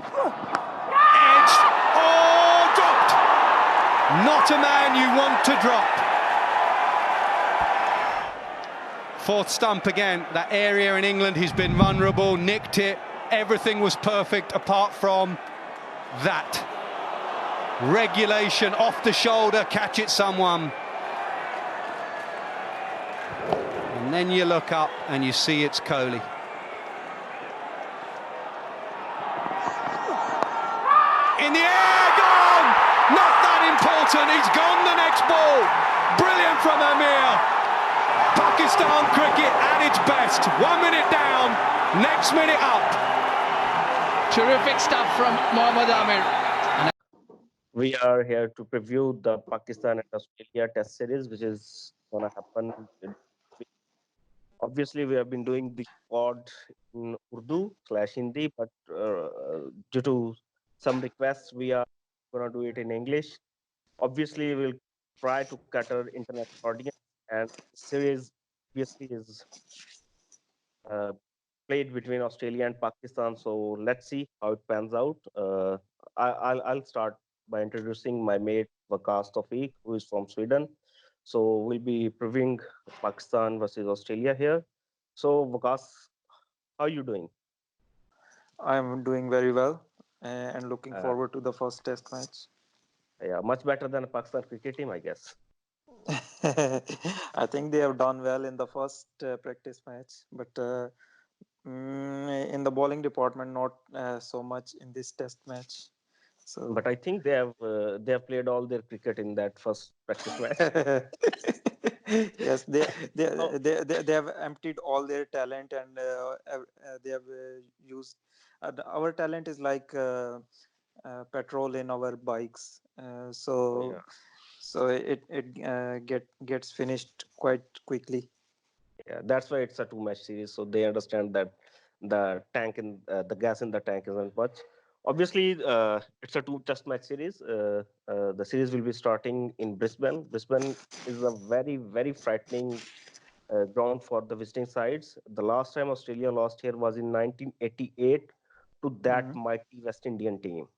Edged. Oh, dropped. Not a man you want to drop. Fourth stump again. That area in England, he's been vulnerable, nicked it. Everything was perfect apart from that. Regulation off the shoulder, catch it someone. And then you look up and you see it's Kohli. In the air, gone! Not that important, he's gone the next ball. Brilliant from Amir. Pakistan cricket at its best. 1 minute down, next minute up. Terrific stuff from Mohammad Amir. We are here to preview the Pakistan and Australia Test Series, which is going to happen. Obviously, we have been doing the pod in Urdu/Hindi, but due to some requests, we are going to do it in English. Obviously, we'll try to cater international audience, and the series obviously is played between Australia and Pakistan. So let's see how it pans out. I'll start by introducing my mate Waqas Tawfiq, who is from Sweden. So we'll be previewing Pakistan versus Australia here. So Waqas, how are you doing? I'm doing very well and looking forward to the first test match. Yeah, much better than a Pakistan cricket team, I guess. I think they have done well in the first practice match, but in the bowling department, not so much in this test match. So, but I think they have played all their cricket in that first practice match. Yes, they have emptied all their talent, and they have used our talent is like petrol in our bikes. So it gets finished quite quickly. Yeah, that's why it's a two-match series. So they understand that the gas in the tank isn't much. Obviously, it's a two-test match series. The series will be starting in Brisbane. Brisbane is a very, very frightening ground for the visiting sides. The last time Australia lost here was in 1988 to that mighty West Indian team.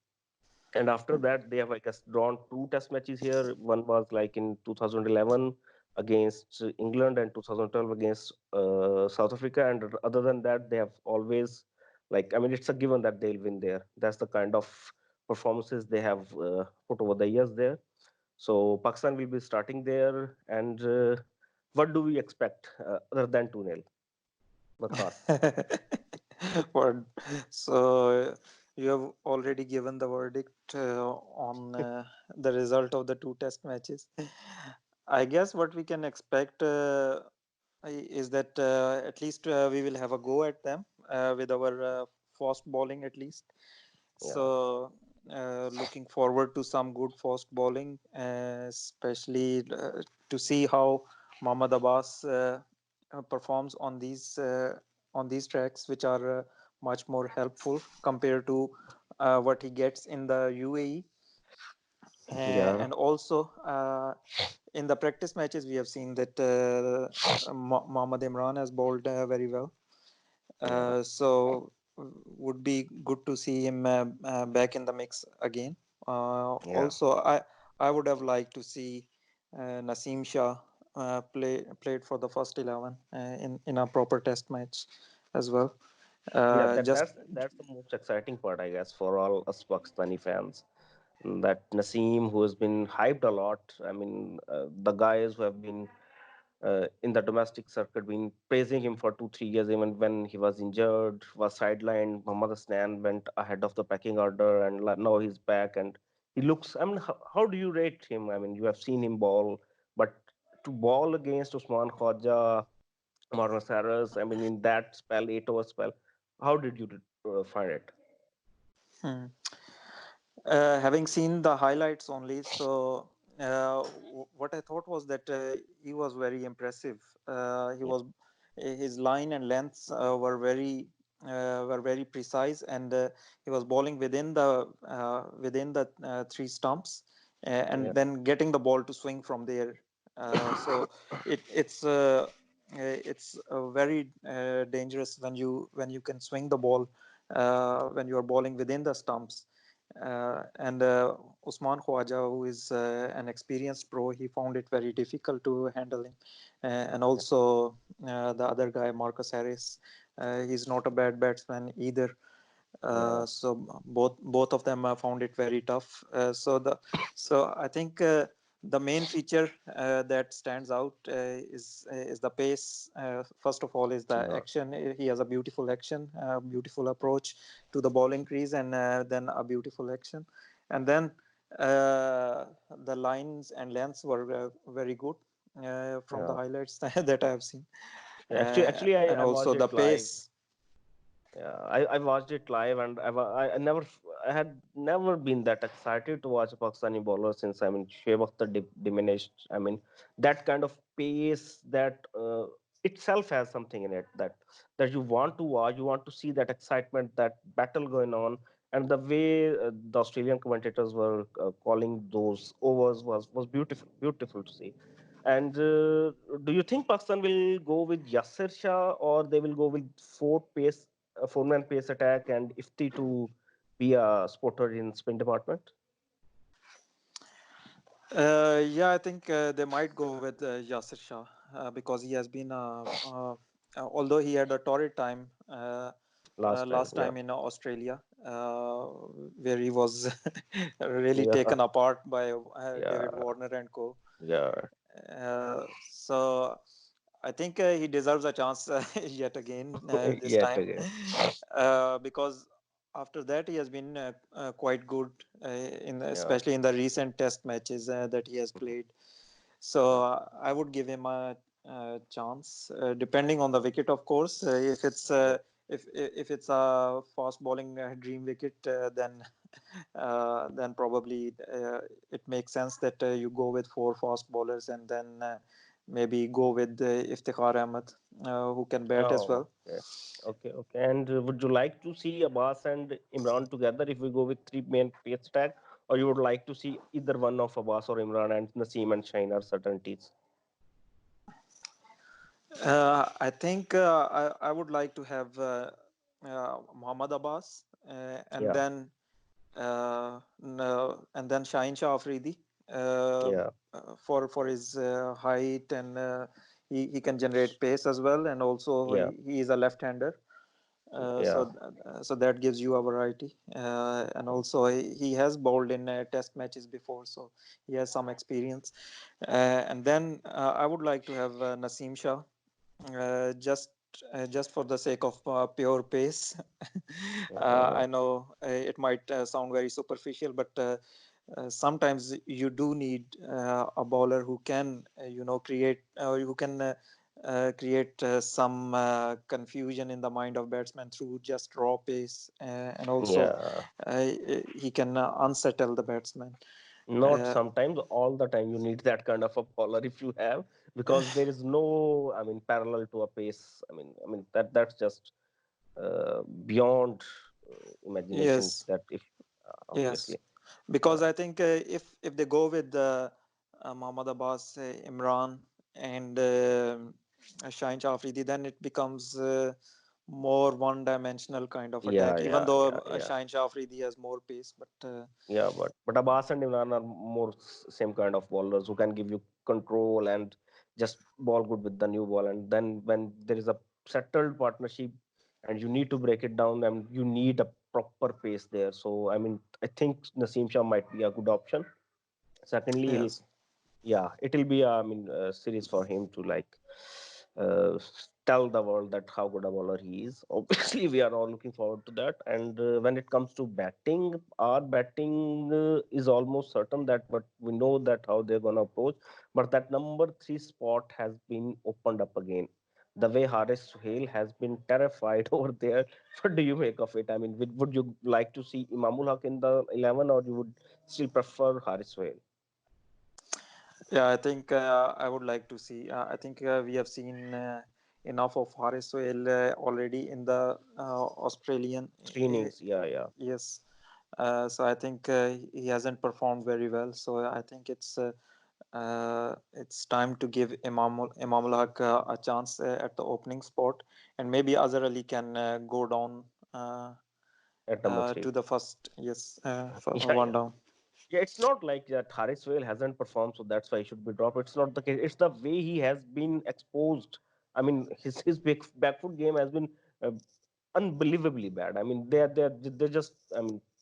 And after that, they have, I guess, drawn two test matches here. One was like in 2011 against England and 2012 against South Africa. And other than that, they have always, it's a given that they'll win there. That's the kind of performances they have put over the years there. So Pakistan will be starting there. And what do we expect other than 2-0? So you have already given the verdict on the result of the two test matches. I guess what we can expect is that at least we will have a go at them with our fast bowling at least. Yeah. So looking forward to some good fast bowling, especially to see how Mohammad Abbas performs on these tracks, which are much more helpful compared to what he gets in the UAE. And also in the practice matches, we have seen that Mohammad Imran has bowled very well. So would be good to see him back in the mix again. Also, I would have liked to see Naseem Shah played for the first 11 in a proper test match as well. That's the most exciting part, I guess, for all us Pakistani fans. That Naseem, who has been hyped a lot. I mean, the guys who have been in the domestic circuit been praising him for 2-3 years, even when he was injured, was sidelined. Mohammad Hasnain went ahead of the pecking order, and now he's back. And he looks, I mean, how do you rate him? I mean, you have seen him bowl, but to bowl against Usman Khawaja, Marwan Saras, I mean, in that spell, 8-over spell, how did you find it? Having seen the highlights only, so what I thought was that he was very impressive. His line and lengths were very precise, and he was bowling within the three stumps, and then getting the ball to swing from there. So it's very dangerous when you can swing the ball when you are bowling within the stumps. And Usman Khwaja, who is an experienced pro, he found it very difficult to handle him. And also the other guy, Marcus Harris, he's not a bad batsman either. Yeah, So both of them found it very tough. So I think the main feature that stands out is the pace. First of all, is the yeah, action. He has a beautiful action, beautiful approach to the bowling crease, and then a beautiful action, and then the lines and lengths were very good from the yeah. highlights that I have seen, Yeah, actually, and I watched also the it live. pace. Yeah, I watched it live, and I never I had never been that excited to watch a Pakistani bowler since Shape of the diminished. That kind of pace that itself has something in it that you want to watch, you want to see that excitement, that battle going on, and the way the Australian commentators were calling those overs was beautiful, beautiful to see. And do you think Pakistan will go with Yasser Shah, or they will go with a four-man pace attack, and Ifti to be a spotter in spin department? Yeah, I think they might go with Yasir Shah because he has been, although he had a torrid time Last time, last yeah, time in Australia, where he was really yeah, taken apart by yeah, David Warner and co. yeah, So I think he deserves a chance yet again this yet time, again, because after that he has been quite good yeah, especially in the recent test matches that he has played. yeah. So I would give him a chance, depending on the wicket, of course. If it's Yeah. if it's a fast bowling dream wicket, then probably it makes sense that you go with four fast bowlers, and then maybe go with Iftikhar Ahmed, who can bat as Oh, well. okay, okay, okay. And would you like to see Abbas and Imran together if we go with three main pace attack, or you would like to see either one of Abbas or Imran and Naseem and Shine are certainties? I think I would like to have Muhammad Abbas, and Yeah, then no, and then Shaheen Shah Afridi, uh, yeah, for his height, and he can generate pace as well, and also yeah, he is a left-hander. yeah. So that gives you a variety, and also he has bowled in test matches before, so he has some experience. And then I would like to have Naseem Shah, uh, just just for the sake of pure pace. Uh, I know it might sound very superficial, but sometimes you do need a bowler who can, who can create some confusion in the mind of batsmen through just raw pace, and also yeah. uh, he can unsettle the batsman. Not Uh, sometimes, all the time you need that kind of a bowler if you have, because there is no, parallel to a pace. That's just beyond imagination. yes, That if yes, obviously, yeah, because I think if they go with Mohammad Abbas, Imran, and Shaheen Shah Afridi, then it becomes more one-dimensional kind of yeah, attack. Even yeah, though yeah, yeah. Shaheen Shah Afridi has more pace, but Yeah, but Abbas and Imran are more same kind of bowlers who can give you control and just ball good with the new ball. And then when there is a settled partnership and you need to break it down, and you need a proper pace there. So I think Naseem Shah might be a good option. Secondly, he'll yes, yeah, it'll be a series for him to uh, tell the world that how good a bowler he is. Obviously, we are all looking forward to that. And when it comes to batting, our batting is almost certain that, but we know that how they're gonna approach. But that number three spot has been opened up again. The way Haris Suhail has been terrified over there. What do you make of it? Would you like to see Imamul Haq in the 11, or you would still prefer Haris Suhail? yeah, I think I would like to see. I think we have seen enough of Haris Sohail already in the Australian. Three innings, yeah, yeah. Yes, so I think he hasn't performed very well. So I think it's time to give Imamul Haq a chance at the opening spot, and maybe Azhar Ali can go down. at number to three. the first, yes, Yeah, one yeah. down. Yeah, it's not like that Haris Whale hasn't performed, so that's why he should be dropped. It's not the case. It's the way he has been exposed. I mean, his back foot game has been uh, unbelievably bad. I mean, they just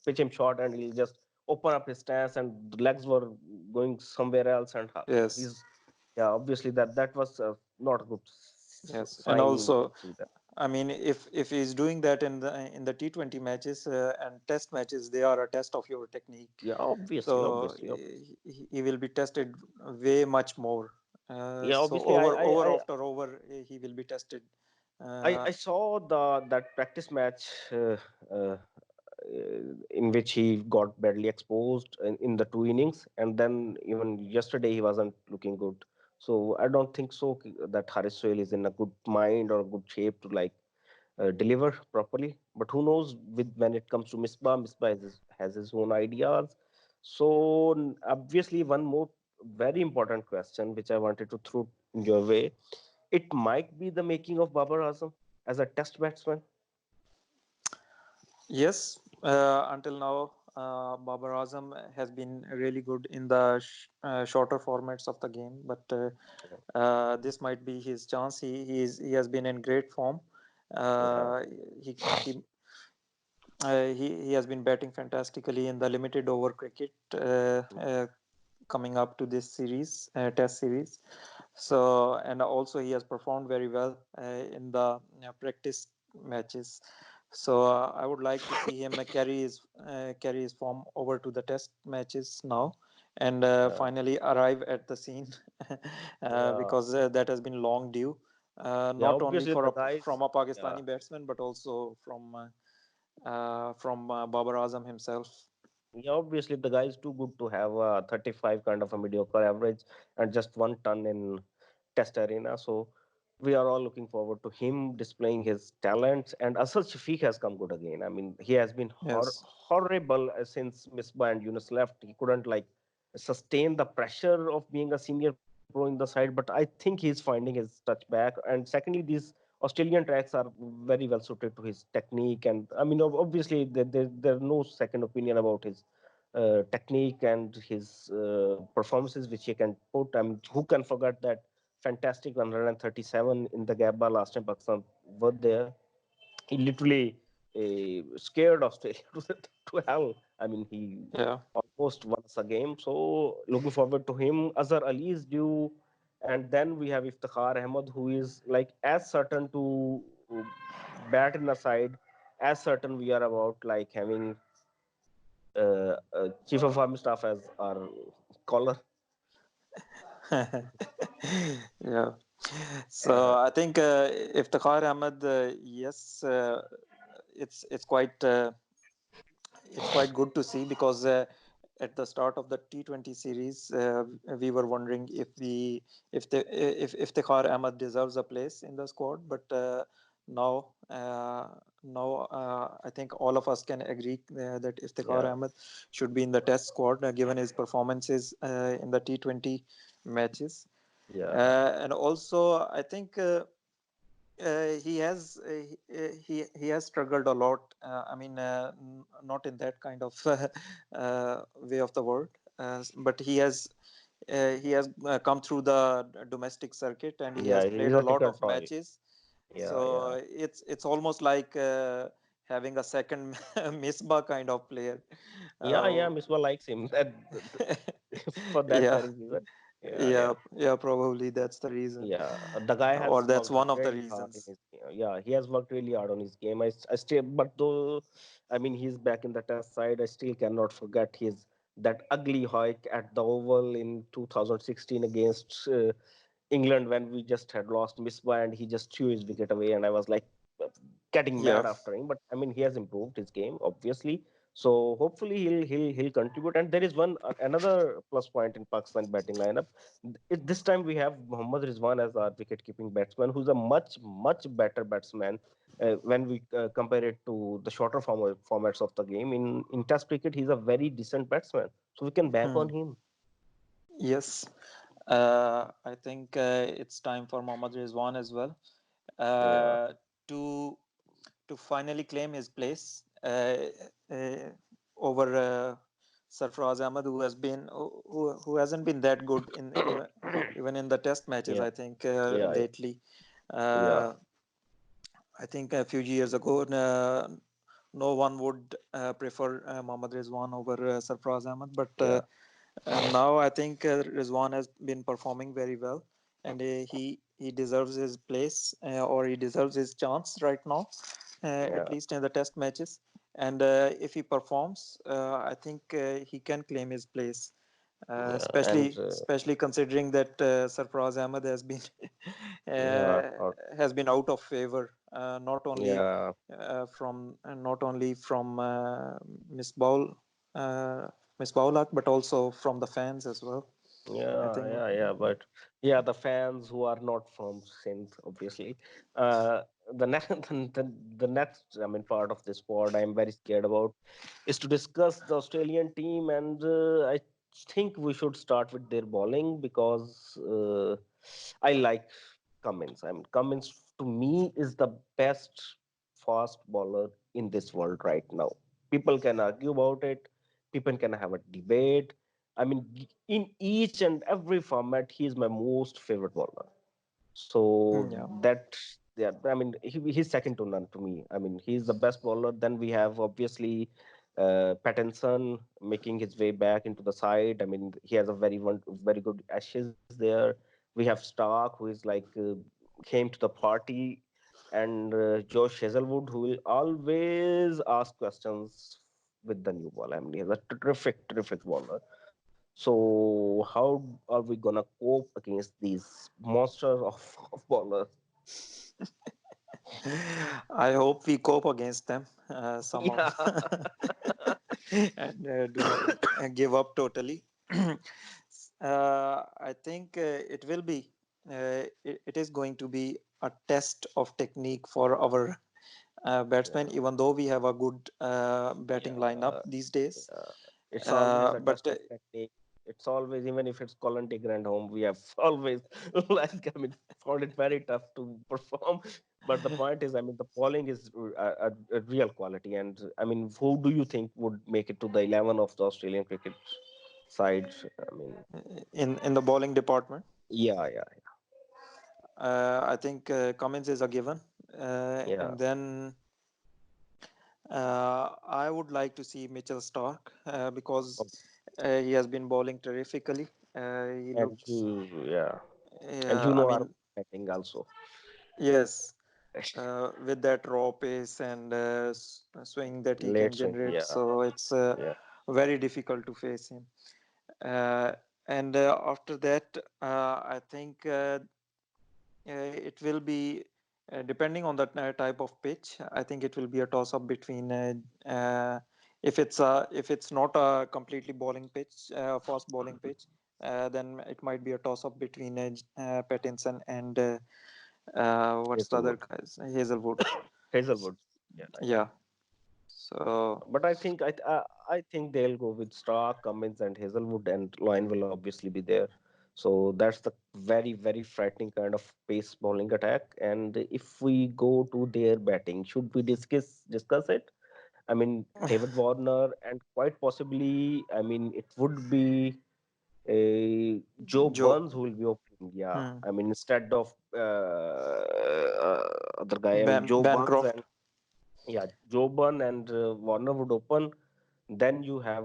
pitch him short and he'll just open up his stance and the legs were going somewhere else and Yes, he's yeah obviously that was not a good yes, and sign to also, see that. I mean, if he's doing that in the T20 matches and Test matches, they are a test of your technique. Yeah, obviously, So obviously, he will be tested way much more. yeah, So obviously. over after over, he will be tested. Uh, I saw that practice match uh, in which he got badly exposed in the two innings, and then even yesterday he wasn't looking good. So I don't think so that Haris Sohail is in a good mind or a good shape to like deliver properly. But who knows? With when it comes to Misbah has his own ideas. So obviously, one more very important question which I wanted to throw in your way. It might be the making of Babar Azam as a test batsman. Yes, until now, Babar Azam has been really good in the shorter formats of the game, but this might be his chance. He has been in great form. Yeah, Uh, he he he has been batting fantastically in the limited over cricket coming up to this series, test series. So, and also he has performed very well in the practice matches. So I would like to see him carry his form over to the test matches now, and yeah, finally arrive at the scene yeah, because that has been long due. yeah. Not only Obviously, the from guys. a Yeah, Pakistani batsman, but also from Babar Azam himself. yeah. Obviously, the guy is too good to have a 35 kind of a mediocre average and just 1 ton in test arena. So we are all looking forward to him displaying his talents. And Asad Shafiq has come good again. I mean, he has been Yes. horrible since Misbah and Yunus left. He couldn't like sustain the pressure of being a senior pro in the side. But I think he's finding his touch back. And secondly, these Australian tracks are very well suited to his technique. And I mean, obviously, there's no second opinion about his technique and his performances which he can put. I mean, who can forget that fantastic 137 in the Gabba last time Pakistan were there? He literally scared Australia to hell. I mean, he Yeah. almost won us a game. So looking forward to him. Azhar Ali is due, and then we have Iftikhar Ahmed, who is like as certain to bat in the side as certain we are about like having chief of army staff as our caller. Yeah. So Uh, I think Iftikhar Ahmed, yes, it's quite good to see because at the start of the T20 series, we were wondering if Iftikhar Ahmed deserves a place in the squad, but now I think all of us can agree that Iftikhar yeah, Ahmed should be in the Test squad given his performances in the T20 matches. yeah, And also, I think he has struggled a lot. I mean, not in that kind of way of the word, but he has come through the domestic circuit and he has yeah. He's played a a lot different of toy. matches. Yeah, yeah. So it's almost like having a second Misbah kind of player. Yeah, Uh, yeah, Misbah likes him. For that yeah, very reason. Yeah, yeah, yeah, yeah. Probably that's the reason, yeah. The guy or has that's worked one of the really hard in reasons. his yeah, he has worked really hard on his game. I still, but though, I mean, he's back in the test side. I still cannot forget his that ugly hike at the Oval in 2016 against England when we just had lost Misbah and he just threw his wicket away. And I was like getting Yeah. mad after him. But I mean, he has improved his game, obviously. So hopefully he'll contribute. And there is one another plus point in Pakistan batting lineup. This time we have Mohammad Rizwan as our wicket keeping batsman, who's a much better batsman when we compare it to the shorter formats of the game. In Test cricket, he's a very decent batsman, so we can bank on Hmm. him. Yes. I think it's time for Mohammad Rizwan as well Yeah, uh, to finally claim his place uh, uh, over Sarfraz Ahmed, who has been who hasn't been that good in even in the test matches. Yeah, I think yeah, yeah, lately. yeah, Uh, I think a few years ago, no one would prefer Mohammad Rizwan over Sarfraz Ahmed, but yeah, now I think Rizwan has been performing very well, and he deserves his place or he deserves his chance right now, at yeah, least in the test matches. And if he performs, I think he can claim his place. yeah, and Especially considering that Sarfraz Ahmed yeah, uh, has been out of favor, yeah, not only from Miss Baul, uh, Miss Baulak, but also from the fans as well. I yeah, think. yeah, yeah, but yeah, the fans who are not from Sindh, obviously. Uh, the next, the next, I mean, part of this pod I'm very scared about is to discuss the Australian team, and I think we should start with their bowling because I like Cummins. I mean, Cummins to me is the best fast bowler in this world right now. People can argue about it. People can have a debate. I mean, in each and every format, he is my most favorite bowler. So Yeah. that, yeah, I mean, he's second to none to me. I mean, he's the best bowler. Then we have obviously Pattinson making his way back into the side. I mean, he has a very good Ashes there. We have Stark, who is like came to the party, and Josh Hazelwood, who will always ask questions with the new ball. I mean, he's a terrific bowler. So how are we gonna cope against these monsters of bowlers? I hope we cope against them somehow Yeah, and do not give up totally. I think it is going to be a test of technique for our batsmen, yeah, even though we have a good batting lineup yeah, these days. yeah. It's always a But test of technique. It's always, even if it's Colin de Grandhomme, we have always like, I mean, found it very tough to perform. But the point is, I mean, the bowling is a real quality. And I mean, who do you think would make it to the 11 of the Australian cricket side? I mean, in the bowling department, yeah, yeah, I think Cummins is a given, yeah. and then I would like to see Mitchell Stark because he has been bowling terrifically. He And looks, yeah, and you I know our mean, batting also. yes, with that raw pace and swing that he Late can swing, generate, yeah, so it's yeah. very difficult to face him. Uh, and after that, I think it will be depending on the type of pitch. I think it will be a toss up between if it's not a completely bowling pitch, fast bowling pitch, then it might be a toss up between Pattinson and what's the other Hazelwood, guys? Hazelwood. Hazelwood. Yeah, yeah. Yeah. So But I think they'll go with Stark, Cummins, and Hazelwood, and Loin will obviously be there. So that's the very frightening kind of pace bowling attack. And if we go to their batting, should we discuss it? I mean, David Warner, and quite possibly, I mean, it would be a Joe Joe, Burns who will be opening. Yeah, hmm, I mean, instead of other guy, I mean, Joe Burns, Bancroft. and yeah, Joe Burn and Warner would open. Then you have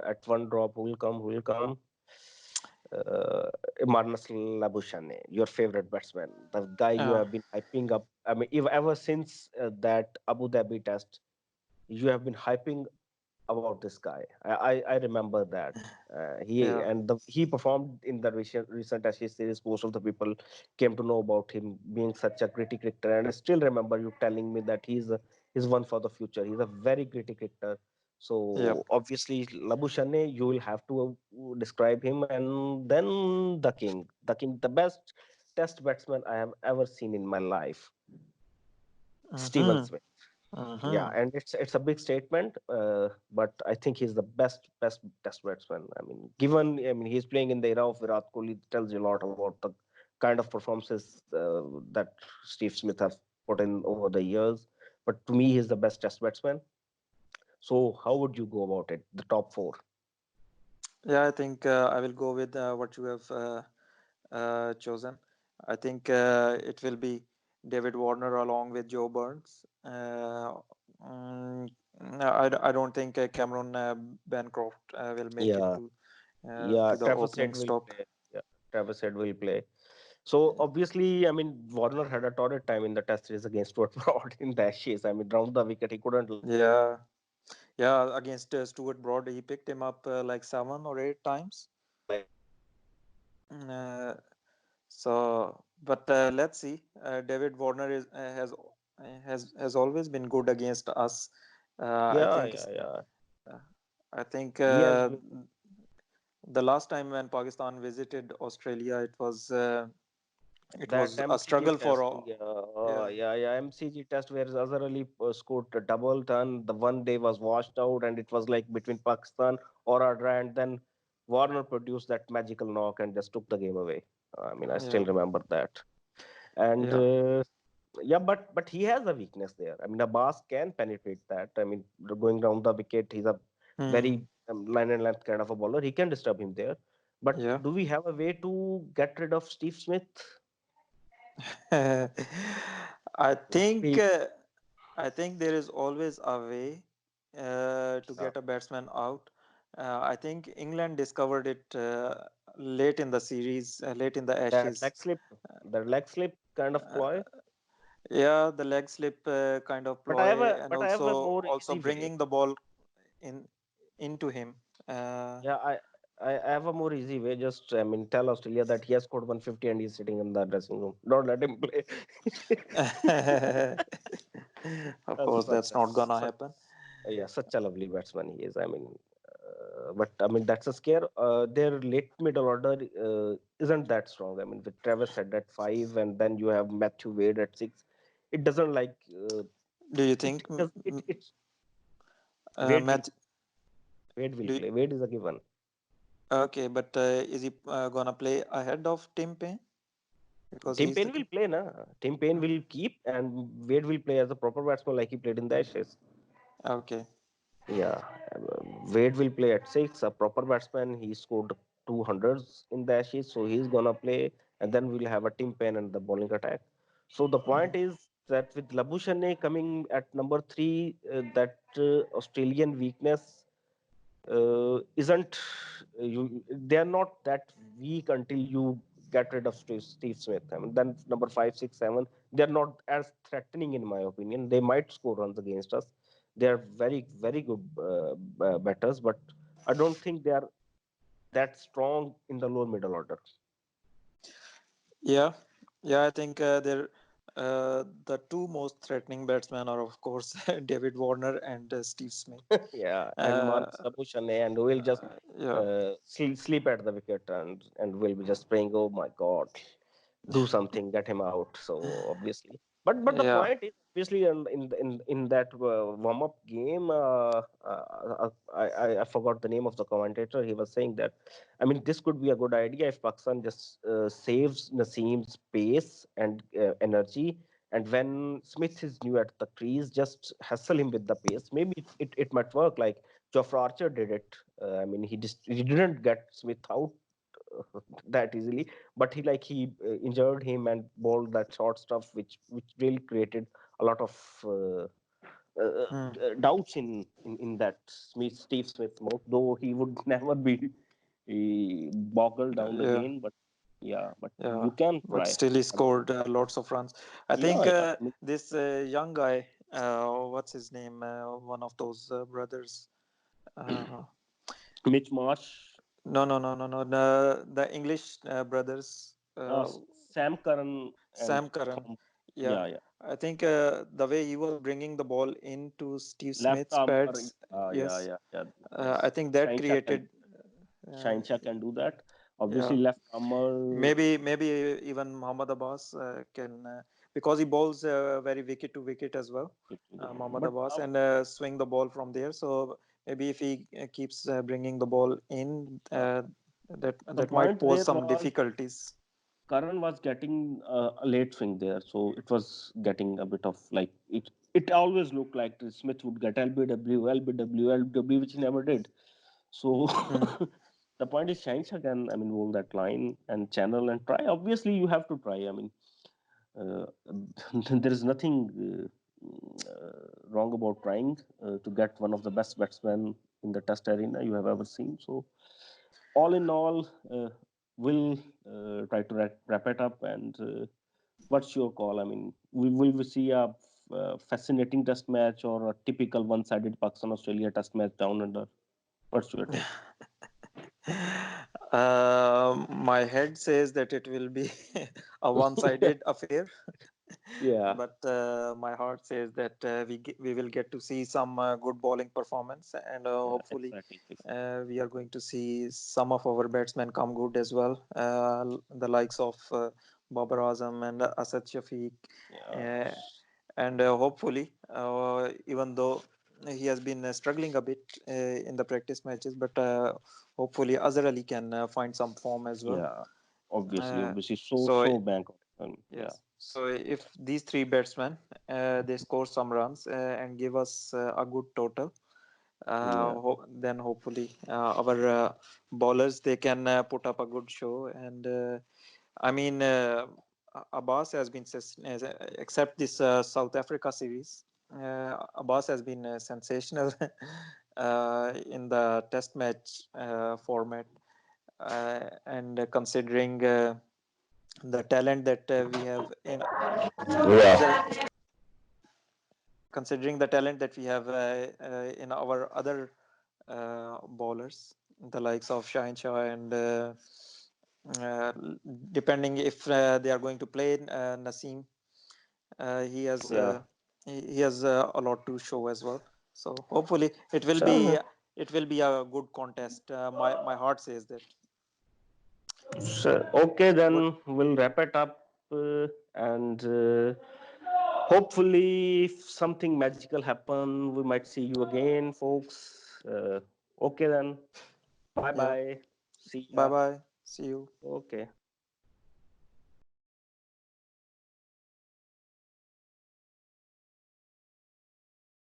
at one drop who will come. Uh, Marnus Labuschagne, your favorite batsman, the guy you Yeah. have been hyping up. I mean, if ever since that Abu Dhabi test, you have been hyping about this guy. I remember that Yeah. he performed in the recent Ashes series. Most of the people came to know about him being such a gritty cricketer, and I still remember you telling me that he's one for the future. He's a very gritty cricketer. Yep. So obviously, Labuschagne, you will have to describe him, and then the best Test batsman I have ever seen in my life, Steven Mm-hmm. Smith. Yeah, Mm-hmm. and it's a big statement, but I think he's the best test batsman. I mean, given, I mean, he's playing in the era of Virat Kohli, tells you a lot about the kind of performances that Steve Smith has put in over the years. But to me, he's the best test batsman. So how would you go about it? The top four? Yeah, I think I will go with what you have chosen. I think it will be David Warner along with Joe Burns. Mm, I don't think Cameron Bancroft will make it Yeah, to yeah. the Travis opening Head will stop. play. Yeah, Travis Head will play. So obviously, I mean, Warner had a torrid time in the Test series against Stuart Broad in the Ashes. I mean, round the wicket, he couldn't line up. Yeah, yeah. Against Stuart Broad, he picked him up like 7 or 8 times. Uh, but let's see. David Warner has always been good against us. I Yeah, think yeah, yeah. uh, I think He has been the last time when Pakistan visited Australia, it that was a MCG struggle for test. all. Yeah, Yeah, yeah. MCG test where Azhar Ali scored a double ton. The one day was washed out, and it was like between Pakistan or Adra, and then Warner produced that magical knock and just took the game away. I mean, I still yeah, remember that. And yeah. yeah, but he has a weakness there. I mean, Abbas can penetrate that. I mean, going down the wicket, he's a Hmm. very line and length kind of a bowler. He can disturb him there. But Yeah. do we have a way to get rid of Steve Smith? I think He, I think there is always a way to uh, get a batsman out. I think England discovered it late in the series, late in the that Ashes. leg slip kind of Uh, ploy. yeah, the leg slip kind of But I have ploy, a and but I have a more also easy way. bringing the ball in into him. Uh, Yeah, I have a more easy way. Just I mean, tell Australia that he has scored 150 and he's sitting in the dressing room. Don't let him play. of course, Such that's a not gonna such happen. yeah, such a lovely batsman he is. I mean, but I mean that's a scare. Their late middle order isn't that strong. I mean, with Travis Head at five, and then you have Matthew Wade at six. It doesn't like Do you it. think, Does it's Wade will Matt? Wade will Do play. Wade is a given. Okay, but is he gonna play ahead of Tim Payne because Tim he's the Payne will king? play, na. Tim Payne will keep, and Wade will play as a proper batsman like he played in the Ashes. Okay. Yeah, Wade will play at six, a proper batsman. He scored 200s in the Ashes, so he's gonna play, and then we'll have a Tim Payne and the bowling attack. So the point Mhm. is that with Labuschagne coming at number three, that Australian weakness isn't they are not that weak until you get rid of Steve Smith. I mean, then number five, six, seven, they're not as threatening in my opinion. They might score runs against us. They are very, very good batters, but I don't think they are that strong in the lower middle order. Yeah, yeah. I think the two most threatening batsmen are, of course, David Warner and Steve Smith. Yeah, and Uh, Marcus Labuschagne, and we'll just yeah, sleep at the wicket, and we'll be just praying, oh my God, do something, get him out. So obviously, but the yeah. point is obviously in that warm up game, I forgot the name of the commentator. He was saying that, I mean, this could be a good idea if Pakistan just saves Naseem's pace and energy. And when Smith is new at the crease, just hassle him with the pace. Maybe it might work like Jofra Archer did it. I mean, he didn't get Smith out that easily, but he injured him and bowled that short stuff, which really created a lot of Hmm. doubts in that Steve Smith mouth. Though he would never be boggled down Yeah, again, but yeah, but yeah. you can But try. still, he I mean, scored lots of runs. I think yeah, yeah. I mean, this young guy, what's his name? One of those brothers. Uh, Mitch Marsh, no. The English brothers. Sam Curran, and Sam Curran. Tom. Yeah, Yeah, yeah. I think the way he was bringing the ball into Steve Left Smith's arm, pads, yeah, yes, yeah, yeah. I Yes, think that Shahinshah can created, uh, Shahinshah can do that. Obviously, yeah, left armor. maybe even Muhammad Abbas can because he bowls very wicket to wicket as well, Muhammad But Abbas, and swing the ball from there. So maybe if he keeps bringing the ball in, the that might point pose there some was difficulties. Karan was getting a late swing there, so it was getting a bit of like it. it always looked like Smith would get LBW, LBW, LBW, which he never did. So Mm. the point is, Shahinshah can, I mean, hold that line and channel and try. Obviously, you have to try. I mean, uh, there is nothing wrong about trying to get one of the best batsmen in the Test arena you have ever seen. So, all in all, we'll try to wrap it up. And what's your call? I mean, will we see a fascinating Test match or a typical one-sided Pakistan Australia Test match down under? What's your take? My head says that it will be a one-sided affair, Yeah, but my heart says that we will get to see some good bowling performance, and yeah, hopefully exactly. we are going to see some of our batsmen come good as well. The likes of Babar Azam and Asad Shafiq, Yeah, uh, and hopefully, even though he has been struggling a bit in the practice matches, but hopefully Azhar Ali can find some form as well. yeah. Obviously, Uh, obviously, so so bank. Yeah, yes, so if these three batsmen they score some runs and give us a good total, yeah, then hopefully our bowlers they can put up a good show. And I mean, Abbas has been except this South Africa series. Abbas has been sensational in the Test match format, and considering the talent that we have in other, yeah. considering the talent that we have in our other bowlers, the likes of Shine Shah and uh, depending if they are going to play Naseem, he has Yeah. he has a lot to show as well. So hopefully Sure. it will be a good contest. My heart says that. Sure. Okay, What? then we'll wrap it up. And hopefully, if something magical happen, we might see you again, folks. Okay, then. Bye Yeah. bye. See Bye ya. bye. See you. Okay.